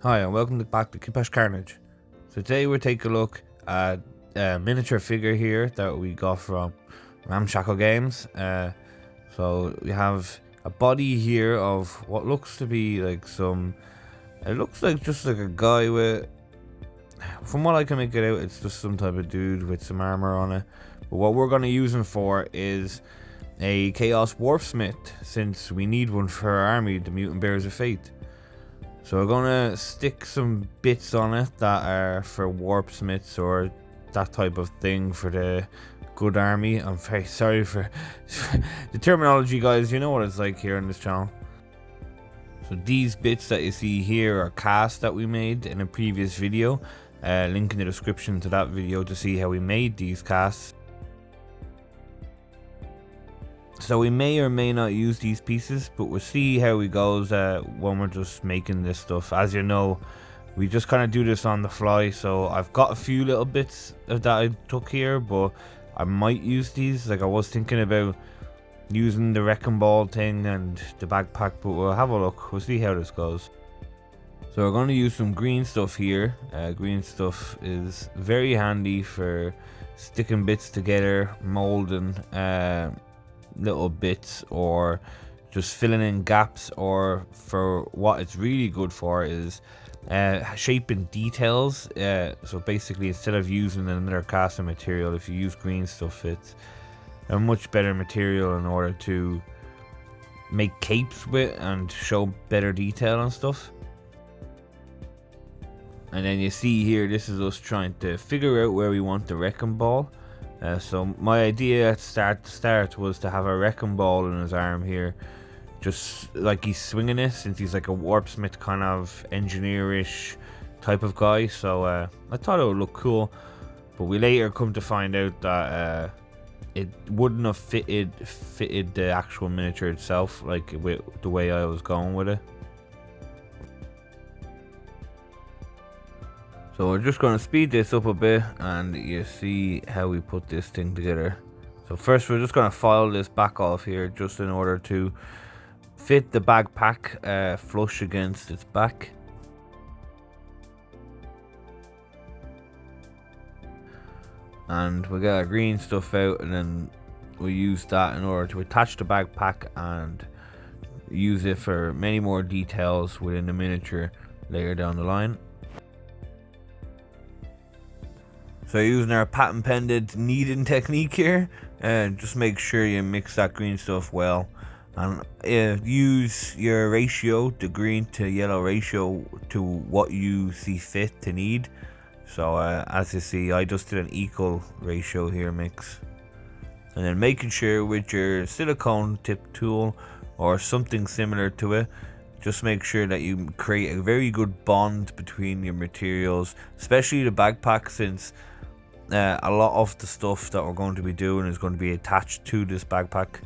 Hi and welcome back to KitbashCarnage. So today we're taking a look at a miniature figure here that we got from Ramshackle Games. So we have a body here of what looks to be like it looks like just like a guy with, from what I can make it out, it's just some type of dude with some armor on it. But what we're going to use him for is a Chaos Warpsmith, since we need one for our army, the Mutant Bearers of Faith. So we're gonna stick some bits on it that are for warpsmiths or that type of thing for the good army. I'm very sorry for the terminology, guys. You know what it's like here on this channel. So these bits that you see here are casts that we made in a previous video. Link in the description to that video to see how we made these casts. So we may or may not use these pieces, but we'll see how it goes when we're just making this stuff. As you know, we just kind of do this on the fly, so I've got a few little bits that I took here, but I might use these. Like, I was thinking about using the wrecking ball thing and the backpack, but we'll have a look. We'll see how this goes. So we're going to use some green stuff here. Green stuff is very handy for sticking bits together, molding little bits, or just filling in gaps, or for what it's really good for is shaping details. So basically, instead of using another casting material, if you use green stuff, it's a much better material in order to make capes with and show better detail and stuff. And then you see here, this is us trying to figure out where we want the wrecking ball. So my idea at start was to have a wrecking ball in his arm here, just like he's swinging it, since he's like a warpsmith kind of engineerish type of guy. So I thought it would look cool, but we later come to find out that it wouldn't have fitted the actual miniature itself, like with the way I was going with it. So we're just going to speed this up a bit, and you see how we put this thing together. So first we're just going to file this back off here, just in order to fit the backpack flush against its back. And we got our green stuff out, and then we use that in order to attach the backpack and use it for many more details within the miniature later down the line. So using our patent pended kneading technique here, and just make sure you mix that green stuff well, and use your ratio, the green to yellow ratio, to what you see fit to knead. So as you see, I just did an equal ratio here mix, and then making sure with your silicone tip tool or something similar to it, just make sure that you create a very good bond between your materials, especially the backpack, since a lot of the stuff that we're going to be doing is going to be attached to this backpack.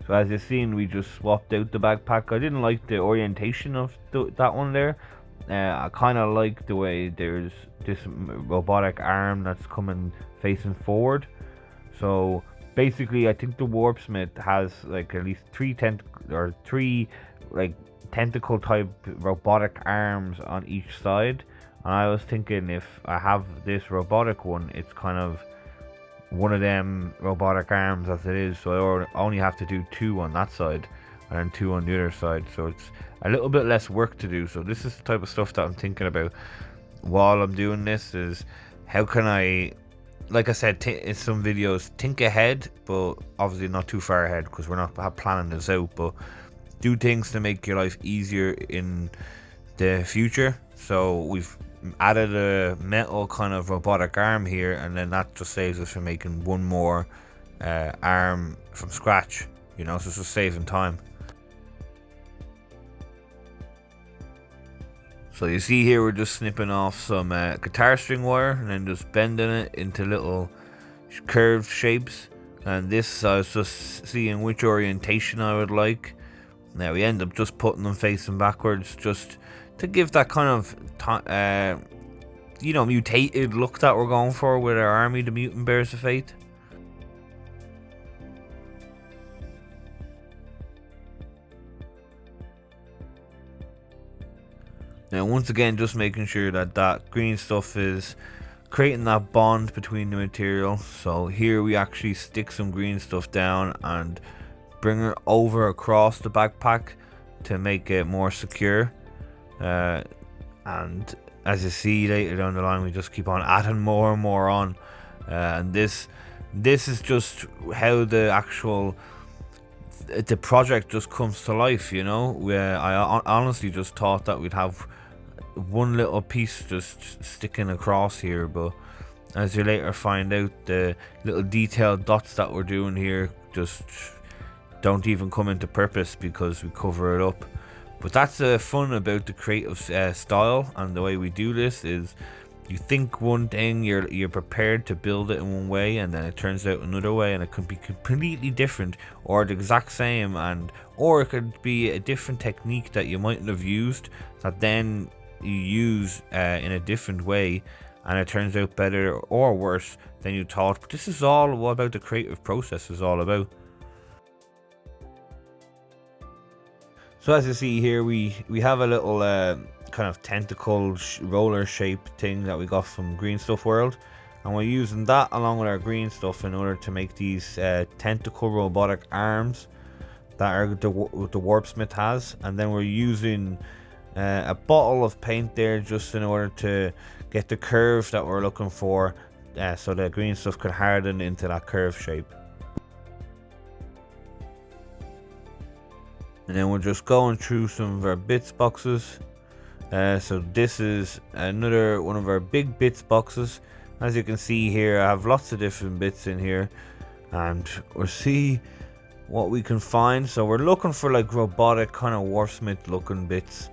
So as you've seen, we just swapped out the backpack. I didn't like the orientation of that one there. I kind of like the way there's this robotic arm that's coming facing forward. So basically, I think the Warpsmith has like at least three like tentacle type robotic arms on each side, and I was thinking if I have this robotic one, it's kind of one of them robotic arms as it is, so I only have to do two on that side and then two on the other side, so it's a little bit less work to do. So this is the type of stuff that I'm thinking about while I'm doing this, is how can I, like I said in some videos, think ahead, but obviously not too far ahead because we're not planning this out, but do things to make your life easier in the future. So we've added a metal kind of robotic arm here, and then that just saves us from making one more arm from scratch, you know, so it's just saving time. So you see here, we're just snipping off some guitar string wire and then just bending it into little curved shapes, and this I was just seeing which orientation I would like. Now we end up just putting them facing backwards, just to give that kind of you know, mutated look that we're going for with our army, the Mutant Bearers of Faith. Now once again, just making sure that that green stuff is creating that bond between the material. So here we actually stick some green stuff down and bring it over across the backpack to make it more secure. And as you see later down the line, we just keep on adding more and more on. And this is just how the project just comes to life, you know. I honestly just thought that we'd have one little piece just sticking across here, but as you later find out, the little detailed dots that we're doing here just don't even come into purpose because we cover it up. But that's the fun about the creative style and the way we do this is you think one thing, you're prepared to build it in one way, and then it turns out another way, and it could be completely different or the exact same, or it could be a different technique that you mightn't have used that then you use in a different way, and it turns out better or worse than you thought. But this is all what about the creative process is all about. So as you see here, we have a little kind of tentacle roller shape thing that we got from Green Stuff World, and we're using that along with our green stuff in order to make these tentacle robotic arms that the Warpsmith has. And then we're using a bottle of paint there just in order to get the curve that we're looking for, so the green stuff could harden into that curve shape. And then we're just going through some of our bits boxes. So this is another one of our big bits boxes. As you can see here, I have lots of different bits in here, and we'll see what we can find. So we're looking for like robotic kind of Warpsmith looking bits.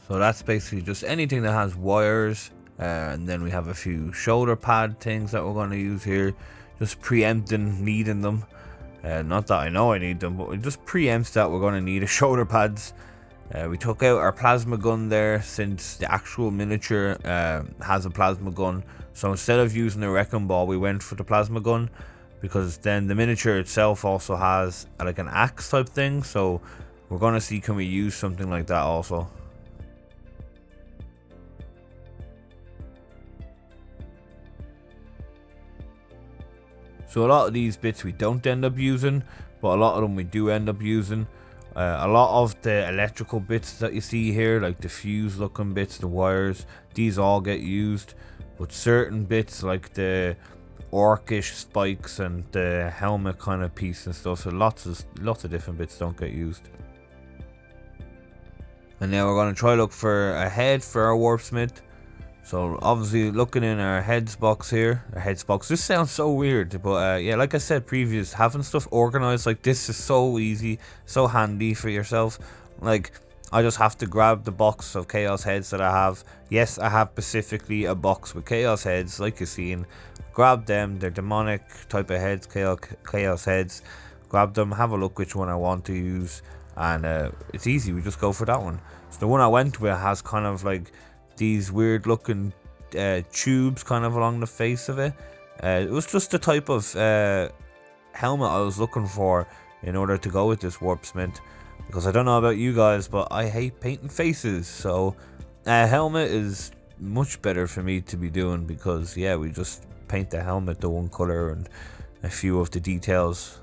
So that's basically just anything that has wires, and then we have a few shoulder pad things that we're going to use here, just preempting needing them. Not that I know I need them, but it just preempts that we're going to need a shoulder pads. We took out our plasma gun there since the actual miniature has a plasma gun. So instead of using a wrecking ball, we went for the plasma gun, because then the miniature itself also has like an axe type thing. So we're going to see, can we use something like that also. So a lot of these bits we don't end up using, but a lot of them we do end up using. A lot of the electrical bits that you see here, like the fuse looking bits, the wires, these all get used. But certain bits like the orcish spikes and the helmet kind of piece and stuff, so lots of different bits don't get used. And now we're going to try look for a head for our Warpsmith. So obviously looking in our heads box here, this sounds so weird, but yeah, like I said previous, having stuff organized like this is so easy, so handy for yourself. Like, I just have to grab the box of chaos heads that I have. Yes, I have specifically a box with chaos heads, like you've seen. Grab them, they're demonic type of heads, chaos heads. Grab them, have a look which one I want to use, and it's easy, we just go for that one. So the one I went with has kind of like these weird looking tubes kind of along the face of it. It was just the type of helmet I was looking for in order to go with this Warpsmith, because I don't know about you guys, but I hate painting faces, so a helmet is much better for me to be doing, because yeah, we just paint the helmet the one color and a few of the details.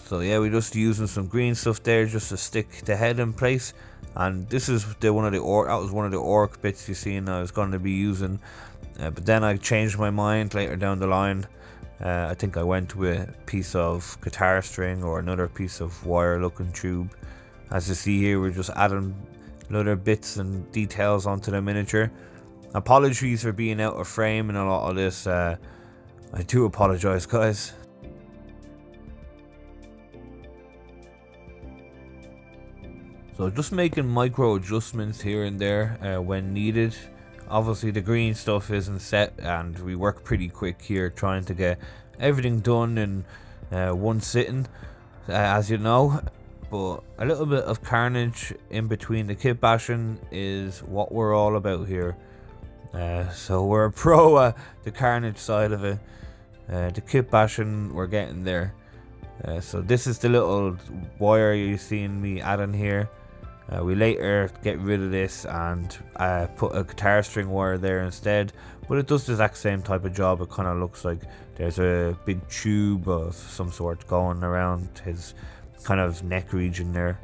So yeah, we're just using some green stuff there just to stick the head in place. And this is one of the orc bits you seen I was going to be using, but then I changed my mind later down the line. I think I went with a piece of guitar string or another piece of wire looking tube. As you see here, we're just adding other bits and details onto the miniature. Apologies for being out of frame in a lot of this. I do apologize, guys. So just making micro adjustments here and there when needed. Obviously the green stuff isn't set, and we work pretty quick here trying to get everything done in one sitting, as you know. But a little bit of carnage in between the kit bashing is what we're all about here. So we're a pro at the Carnage side of it. The kitbashing, we're getting there. So this is the little wire you're seeing me adding here. We later get rid of this and put a guitar string wire there instead, but it does the exact same type of job. It kind of looks like there's a big tube of some sort going around his kind of neck region there.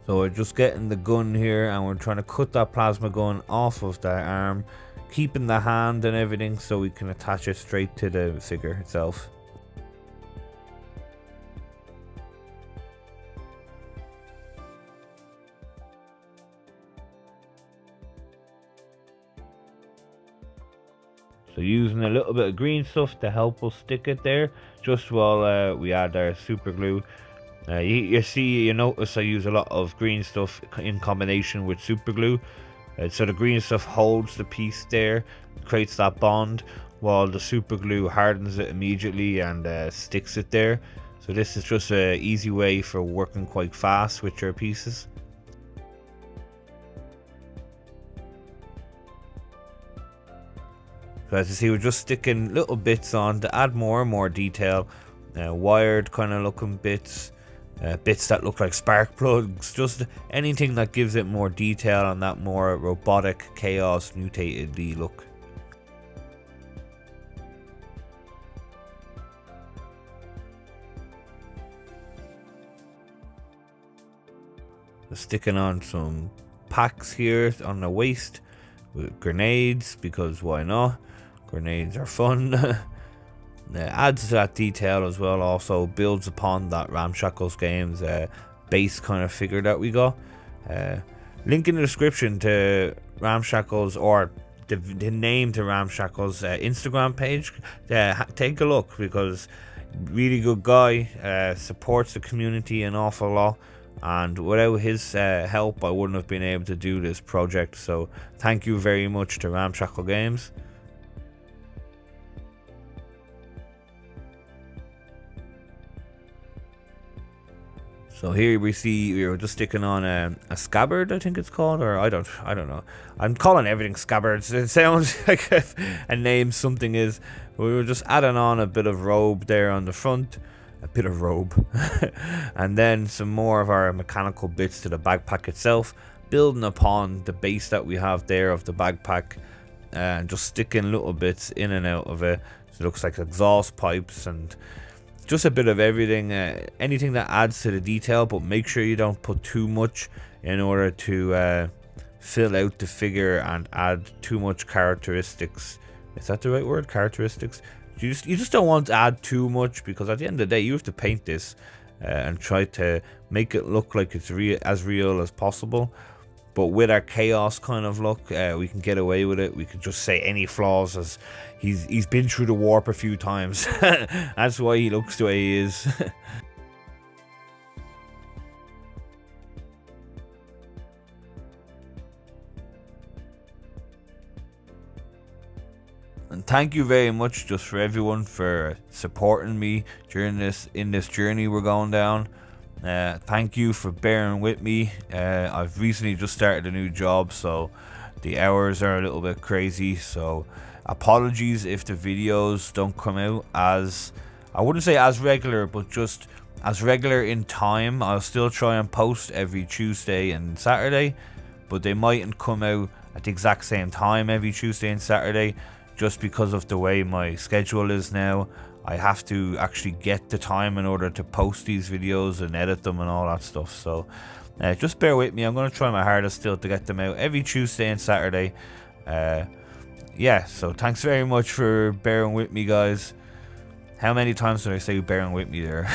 So we're just getting the gun here and we're trying to cut that plasma gun off of that arm, keeping the hand and everything so we can attach it straight to the figure itself. So using a little bit of green stuff to help us stick it there, just while we add our super glue. You notice I use a lot of green stuff in combination with super glue. So the green stuff holds the piece there, creates that bond, while the super glue hardens it immediately and sticks it there. So this is just an easy way for working quite fast with your pieces. So as you see, we're just sticking little bits on to add more and more detail, wired kind of looking bits. Bits that look like spark plugs, just anything that gives it more detail and that more robotic, chaos, mutated look. So sticking on some packs here on the waist with grenades, because why not? Grenades are fun. Adds to that detail as well, also builds upon that Ramshackles Games base kind of figure that we got. Link in the description to Ramshackles, or the name to Ramshackles Instagram page. Take a look, because really good guy, supports the community an awful lot, and without his help I wouldn't have been able to do this project. So thank you very much to Ramshackle Games. So here we see we're just sticking on a scabbard, I think it's called, or I don't know. I'm calling everything scabbards. It sounds like a name something is. We were just adding on a bit of robe there on the front, a bit of robe, and then some more of our mechanical bits to the backpack itself, building upon the base that we have there of the backpack, and just sticking little bits in and out of it. So it looks like exhaust pipes and just a bit of everything, anything that adds to the detail, but make sure you don't put too much in order to fill out the figure and add too much characteristics. Is that the right word? Characteristics? You just don't want to add too much, because at the end of the day you have to paint this and try to make it look like it's as real as possible. But with our chaos kind of look, we can get away with it. We can just say any flaws, as he's been through the warp a few times. That's why he looks the way he is. And thank you very much just for everyone for supporting me during this journey we're going down. Thank you for bearing with me. I've recently just started a new job, so the hours are a little bit crazy, so apologies if the videos don't come out as, I wouldn't say as regular, but just as regular in time. I'll still try and post every Tuesday and Saturday, but they mightn't come out at the exact same time every Tuesday and Saturday, just because of the way my schedule is now. I have to actually get the time in order to post these videos and edit them and all that stuff. So just bear with me. I'm going to try my hardest still to get them out every Tuesday and Saturday. Yeah, so thanks very much for bearing with me, guys. How many times did I say bearing with me there?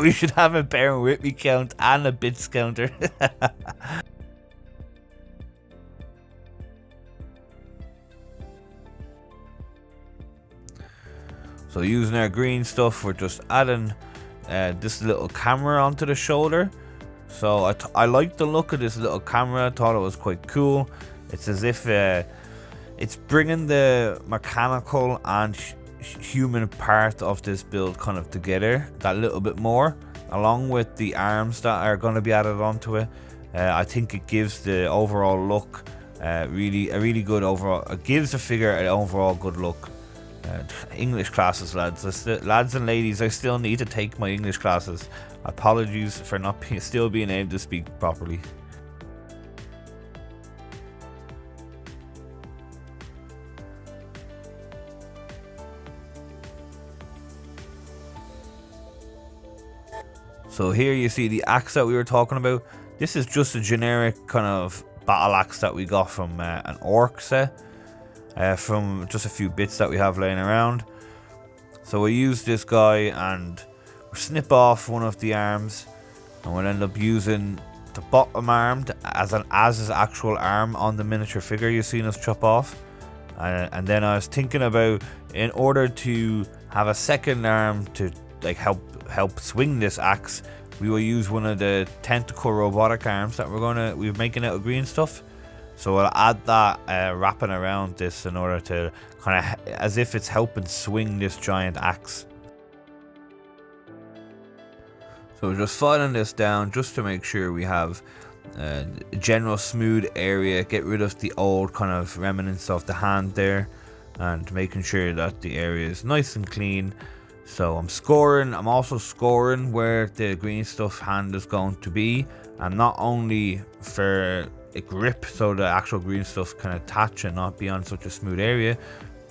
We should have a bearing with me count and a bits counter. So using our green stuff, we're just adding this little camera onto the shoulder. So I like the look of this little camera. I thought it was quite cool. It's as if it's bringing the mechanical and human part of this build kind of together that little bit more, along with the arms that are going to be added onto it. I think it gives the overall look a really good overall. It gives the figure an overall good look. English classes, lads and ladies, I still need to take my English classes. Apologies for not still being able to speak properly. So here you see the axe that we were talking about. This is just a generic kind of battle axe that we got from an orc set, from just a few bits that we have laying around. So we use this guy and we'll snip off one of the arms, and we'll end up using the bottom arm as his actual arm on the miniature figure you've seen us chop off. And then I was thinking about, in order to have a second arm to like help swing this axe, we will use one of the tentacle robotic arms that we're making out of green stuff. So we'll add that wrapping around this in order to kind of as if it's helping swing this giant axe. So we're just filing this down just to make sure we have a general smooth area, get rid of the old kind of remnants of the hand there, and making sure that the area is nice and clean. So I'm also scoring where the green stuff hand is going to be, and not only for a grip so the actual green stuff can attach and not be on such a smooth area,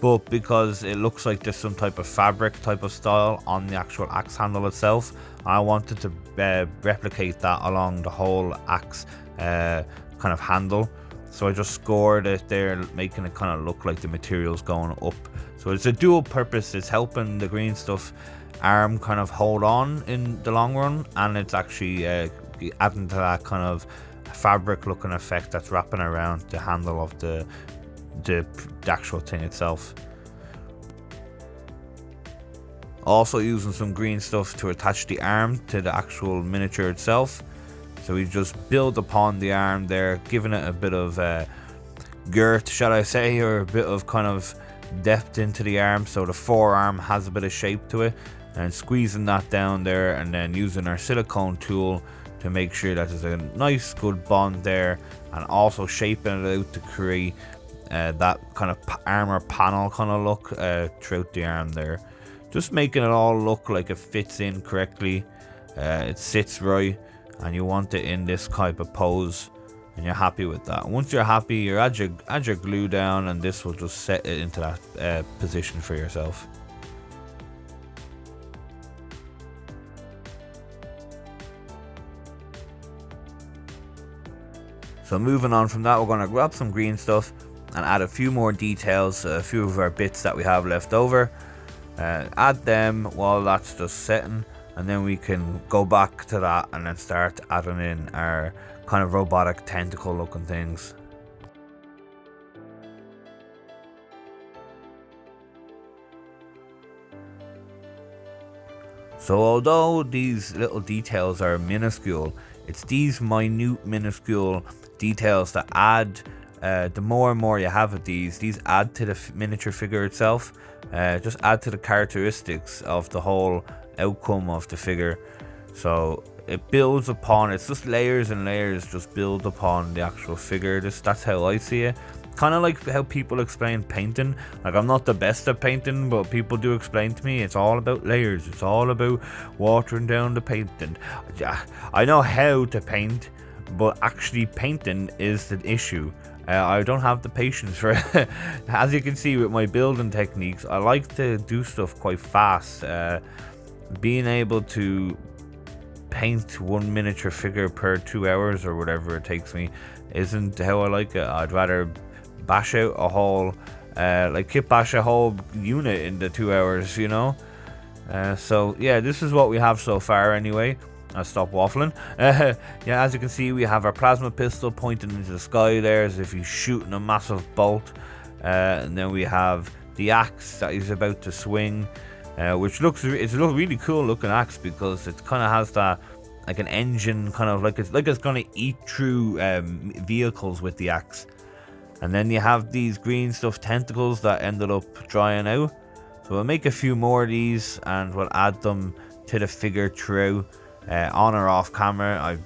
but because it looks like there's some type of fabric type of style on the actual axe handle itself. I wanted to replicate that along the whole axe kind of handle. So I just scored it there, making it kind of look like the material's going up. So it's a dual purpose. It's helping the green stuff arm kind of hold on in the long run, and it's actually adding to that kind of fabric looking effect that's wrapping around the handle of the actual thing itself. Also using some green stuff to attach the arm to the actual miniature itself. So we just build upon the arm there, giving it a bit of girth, shall I say, or a bit of kind of depth into the arm, so the forearm has a bit of shape to it, and squeezing that down there, and then using our silicone tool to make sure that there's a nice good bond there, and also shaping it out to create that kind of armor panel kind of look throughout the arm there, just making it all look like it fits in correctly. It sits right, and you want it in this type of pose, and you're happy with that. Once you're happy, you add your glue down, and this will just set it into that position for yourself. So moving on from that, we're going to grab some green stuff and add a few more details, a few of our bits that we have left over. Add them while that's just setting, and then we can go back to that and then start adding in our kind of robotic tentacle looking things. So although these little details are minuscule, it's these minuscule details that add, the more and more you have of these add to the miniature figure itself, just add to the characteristics of the whole outcome of the figure. So it builds upon, it's just layers and layers just build upon the actual figure. That's how I see it. Kind of like how people explain painting. Like, I'm not the best at painting, but people do explain to me it's all about layers, it's all about watering down the painting. I know how to paint, but actually painting is the issue. I don't have the patience for it. As you can see with my building techniques, I like to do stuff quite fast. Being able to paint one miniature figure per 2 hours or whatever it takes me isn't how I like it. I'd rather bash out a whole like kitbash a whole unit in the 2 hours, you know. So yeah, this is what we have so far anyway. I'll stop waffling. Yeah, as you can see, we have our plasma pistol pointing into the sky there as if he's shooting a massive bolt, and then we have the axe that he's about to swing, which looks really cool looking axe, because it kind of has that like an engine, kind of like it's gonna eat through vehicles with the axe. And then you have these green stuff tentacles that ended up drying out. So we'll make a few more of these and we'll add them to the figure throughout, on or off camera.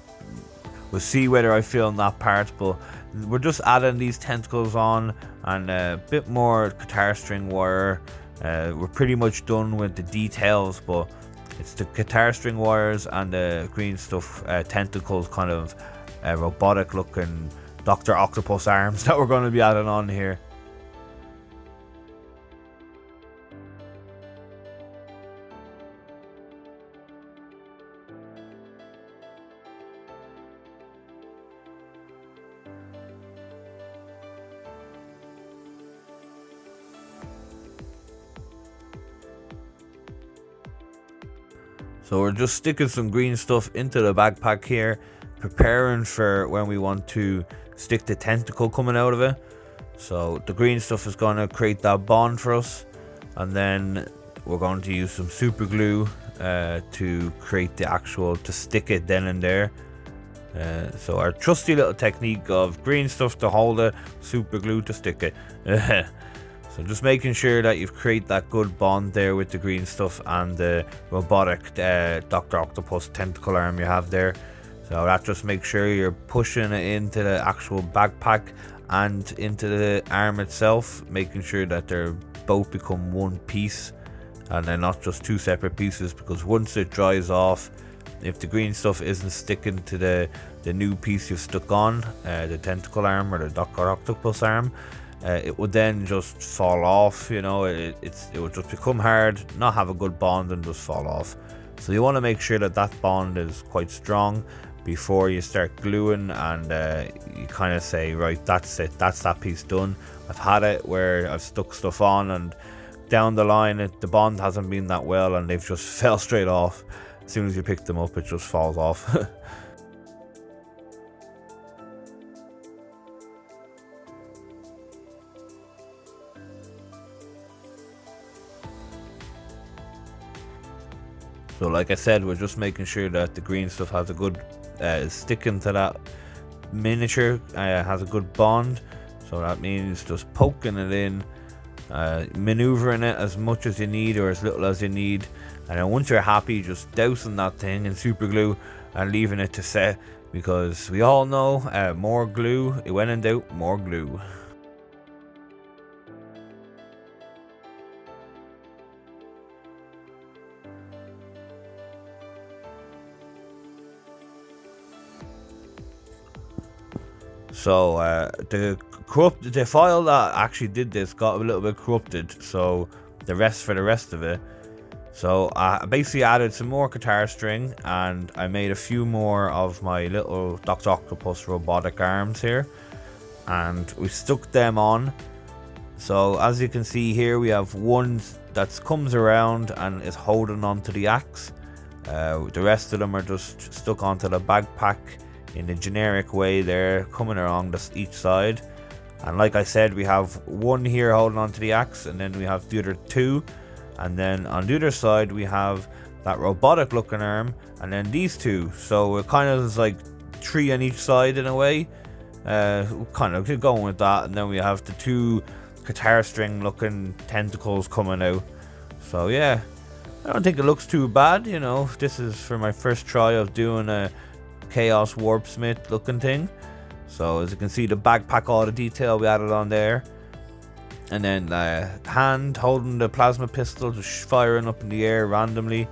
We'll see whether I film that part, but we're just adding these tentacles on and a bit more guitar string wire. We're pretty much done with the details, but it's the guitar string wires and the green stuff tentacles, kind of robotic looking Dr. Octopus arms that we're going to be adding on here. So we're just sticking some green stuff into the backpack here, preparing for when we want to stick the tentacle coming out of it. So the green stuff is going to create that bond for us, and then we're going to use some super glue to create the actual, to stick it then and there. So our trusty little technique of green stuff to hold it, super glue to stick it. So just making sure that you've created that good bond there with the green stuff and the robotic Dr. Octopus tentacle arm you have there. So that just makes sure you're pushing it into the actual backpack and into the arm itself, making sure that they're both become one piece and they're not just two separate pieces, because once it dries off, if the green stuff isn't sticking to the new piece you've stuck on, the tentacle arm or the Dr. Octopus arm, it would then just fall off, you know. It would just become hard, not have a good bond, and just fall off. So you want to make sure that that bond is quite strong before you start gluing, and you kind of say, right, that's it, that's that piece done. I've had it where I've stuck stuff on and down the line the bond hasn't been that well and they've just fell straight off. As soon as you pick them up, it just falls off. So like I said, we're just making sure that the green stuff has a good sticking to that miniature, has a good bond. So that means just poking it in, maneuvering it as much as you need or as little as you need, and then once you're happy, just dousing that thing in super glue and leaving it to set, because we all know more glue, when in doubt, more glue. So the file that actually did this got a little bit corrupted, so the rest of it. So I basically added some more guitar string and I made a few more of my little Dr. Octopus robotic arms here, and we stuck them on. So as you can see here, we have one that comes around and is holding onto the axe. The rest of them are just stuck onto the backpack in a generic way there, coming along each side. And like I said, we have one here holding onto the axe, and then we have the other two, and then on the other side we have that robotic looking arm, and then these two. So we're kind of like three on each side in a way, kind of going with that. And then we have the two guitar string looking tentacles coming out. So yeah, I don't think it looks too bad, you know. This is for my first try of doing a Chaos Warpsmith looking thing. So as you can see, the backpack, all the detail we added on there, and then hand holding the plasma pistol, just firing up in the air randomly,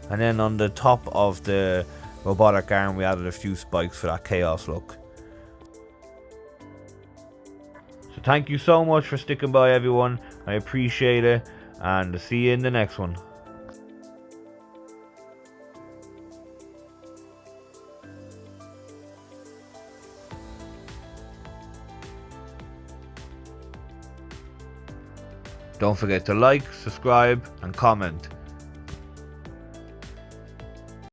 and then on the top of the robotic arm we added a few spikes for that chaos look. So thank you so much for sticking by, everyone. I appreciate it, and see you in the next one. Don't forget to like, subscribe and comment.